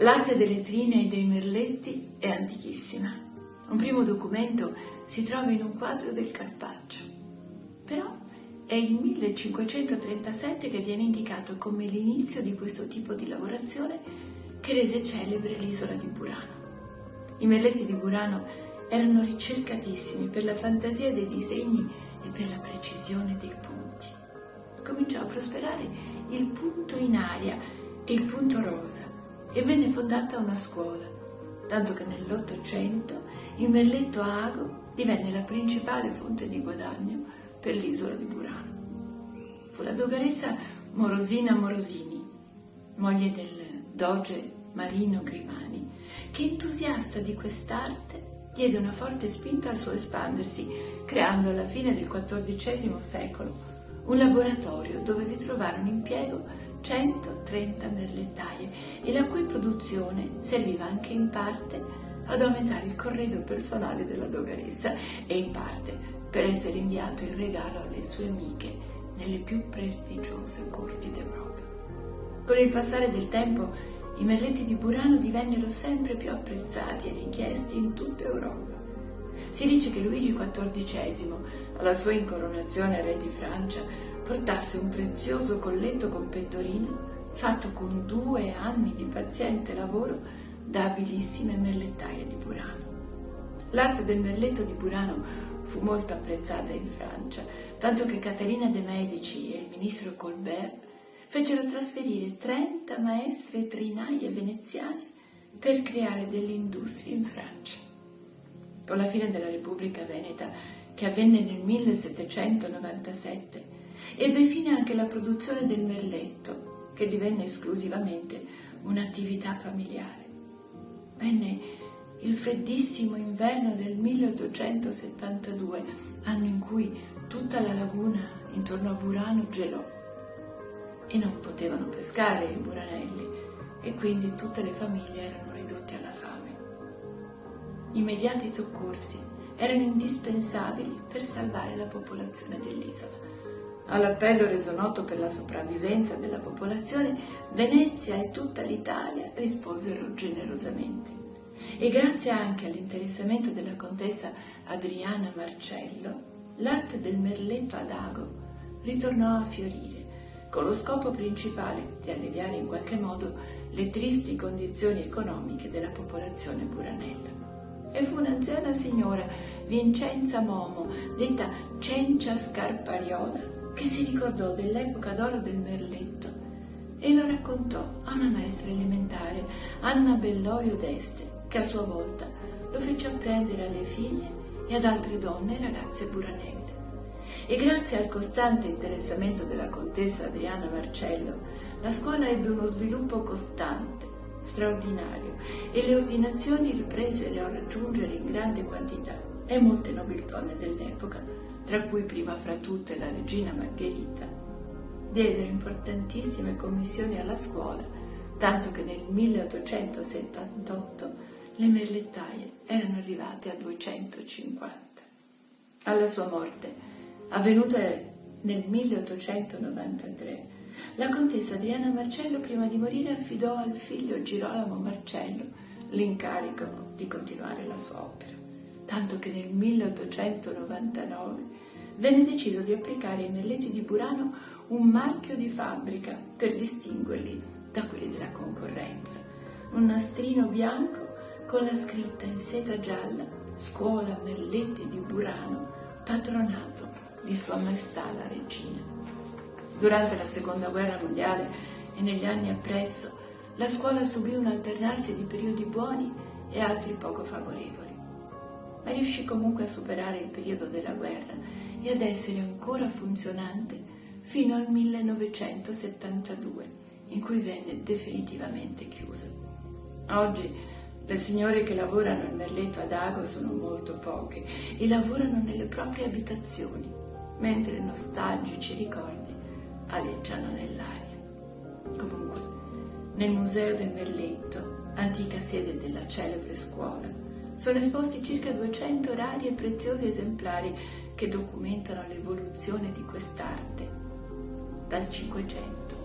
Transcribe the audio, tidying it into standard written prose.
L'arte delle trine e dei merletti è antichissima. Un primo documento si trova in un quadro del Carpaccio, però è il 1537 che viene indicato come l'inizio di questo tipo di lavorazione che rese celebre l'isola di Burano. I merletti di Burano erano ricercatissimi per la fantasia dei disegni e per la precisione dei punti. Cominciò a prosperare il punto in aria e il punto rosa e venne fondata una scuola, tanto che nell'Ottocento il merletto a ago divenne la principale fonte di guadagno per l'isola di Burano. Fu la dogaressa Morosina Morosini, moglie del doge Marino Grimani, che entusiasta di quest'arte diede una forte spinta al suo espandersi, creando alla fine del XIV secolo un laboratorio dove vi trovarono impiego 130 merlettaie e la cui produzione serviva anche in parte ad aumentare il corredo personale della dogaressa e in parte per essere inviato in regalo alle sue amiche nelle più prestigiose corti d'Europa. Con il passare del tempo i merletti di Burano divennero sempre più apprezzati e richiesti in tutta Europa. Si dice che Luigi XIV, alla sua incoronazione a re di Francia, portasse un prezioso colletto con pettorino fatto con 2 anni di paziente lavoro da abilissime merlettaie di Burano. L'arte del merletto di Burano fu molto apprezzata in Francia, tanto che Caterina de' Medici e il ministro Colbert fecero trasferire 30 maestre trinaie veneziane per creare delle industrie in Francia. Con la fine della Repubblica Veneta, che avvenne nel 1797, ebbe fine anche la produzione del merletto, che divenne esclusivamente un'attività familiare. Venne il freddissimo inverno del 1872, anno in cui tutta la laguna intorno a Burano gelò e non potevano pescare i buranelli e quindi tutte le famiglie erano ridotte alla fame. Immediati soccorsi erano indispensabili per salvare la popolazione dell'isola. All'appello reso noto per la sopravvivenza della popolazione, Venezia e tutta l'Italia risposero generosamente. E grazie anche all'interessamento della contessa Adriana Marcello, l'arte del merletto ad ago ritornò a fiorire, con lo scopo principale di alleviare in qualche modo le tristi condizioni economiche della popolazione buranella. E fu un'anziana signora, Vincenza Momo, detta Cencia Scarpariola, che si ricordò dell'epoca d'oro del merletto e lo raccontò a una maestra elementare, Anna Bellorio d'Este, che a sua volta lo fece apprendere alle figlie e ad altre donne e ragazze buranelle. E grazie al costante interessamento della contessa Adriana Marcello, la scuola ebbe uno sviluppo costante, straordinario, e le ordinazioni ripresero a raggiungere in grande quantità e molte nobiltone dell'epoca, tra cui prima fra tutte la regina Margherita, diedero importantissime commissioni alla scuola, tanto che nel 1878 le merlettaie erano arrivate a 250. Alla sua morte, avvenuta nel 1893, la contessa Adriana Marcello, prima di morire, affidò al figlio Girolamo Marcello l'incarico di continuare la sua opera, tanto che nel 1899 venne deciso di applicare ai merletti di Burano un marchio di fabbrica per distinguerli da quelli della concorrenza, un nastrino bianco con la scritta in seta gialla Scuola Merletti di Burano, patronato di Sua Maestà la Regina. Durante la Seconda Guerra Mondiale e negli anni appresso, la scuola subì un alternarsi di periodi buoni e altri poco favorevoli, ma riuscì comunque a superare il periodo della guerra e ad essere ancora funzionante fino al 1972, in cui venne definitivamente chiusa. Oggi le signore che lavorano al merletto ad ago sono molto poche e lavorano nelle proprie abitazioni, mentre nostalgici ricordi aleggiano nell'aria. Comunque, nel Museo del Merletto, antica sede della celebre scuola, sono esposti circa 200 rari e preziosi esemplari che documentano l'evoluzione di quest'arte dal Cinquecento